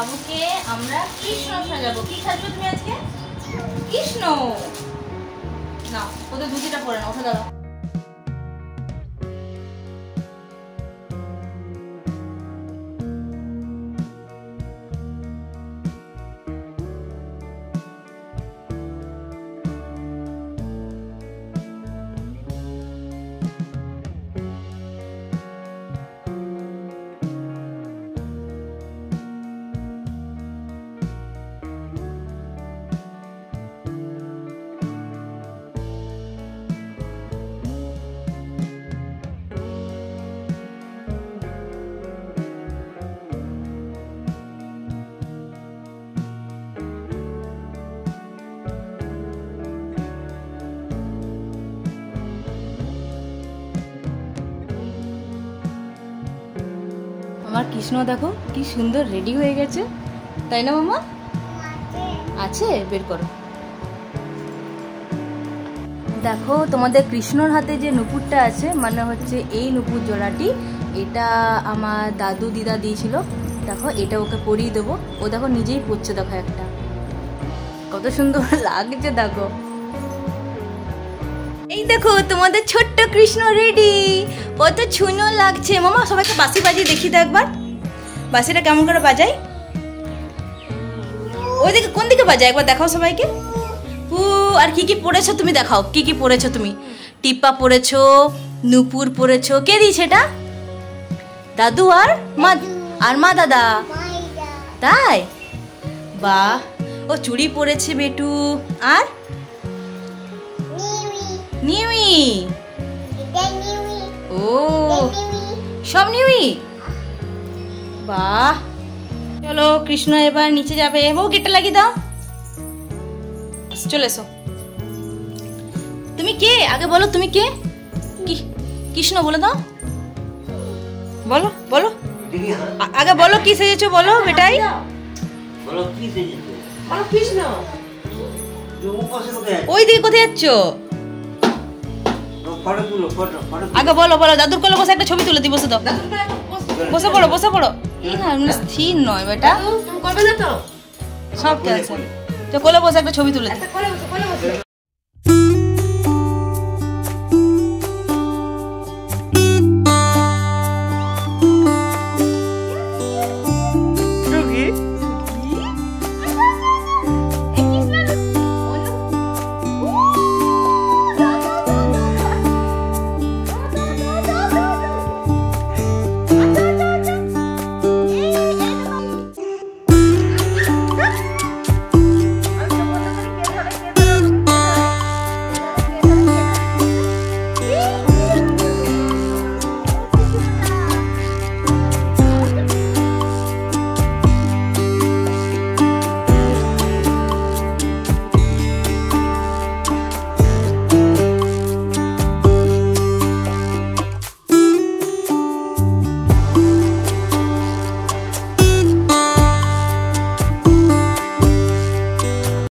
বাবুকে আমরা কৃষ্ণ সাজাবো। কি সাজবো তুমি আজকে? কৃষ্ণ। না, ওদের ধুতিটা পরে না, ওঠা দাঁড়াও। আমার কৃষ্ণ দেখো কি সুন্দর রেডি হয়ে গেছে, তাই না মামা? আছে, বের করো। দেখো তোমাদের কৃষ্ণর হাতে যে নুপুরটা আছে, মানে হচ্ছে এই নুপুর জোড়াটি, এটা আমার দাদু দিদা দিয়েছিল। দেখো এটা ওকে পরিয়ে দেবো। ও দেখো নিজেই পরছে, দেখো একটা কত সুন্দর লাগছে। দেখো এই দেখো তোমাদের ছোট্ট কৃষ্ণ রেডি, কত সুন্দর লাগছে। মামা সবাইকে বাঁশি বাজিয়ে দেখি তো একবার, বাঁশিটা কেমন করে বাজাই। ওই দিকে কোন দিকে বাজায় একবার দেখাও সবাইকে। আর কি কি পড়েছো তুমি দেখাও, কি কি পড়েছো তুমি? টিপা পড়েছো, নুপুর পড়েছো। কে দিয়েছে এটা? দাদু আর মা দাদা, তাই? বাহ, ও চুড়ি পড়েছে বেটু। আর নিউই, ও সব নিউই। বাহ, চলো কৃষ্ণ এবার নিচে যাবে। বউ গেটটা লাগিয়ে দাও, চলে এসো। তুমি কে আগে বলো, তুমি কে? কৃষ্ণ বলে দাও, বলো বলো আগে বলো কি সেজেছো বলো বেটাই। বলো কি সেজেছো? বলো কৃষ্ণ। ওই দিকে কোথায় যাচ্ছ? ফটো তুলো, ফটো আগে বলো বলো। দাদুর কোলে বসে একটা ছবি তুলে দি, বসে দাও। বসে পড়ো, বসে পড়ো। স্থির নয় বেটা, করবে না তো? সব ক্যান্সেল। তো কোলে বসে একটা ছবি তুলে দি।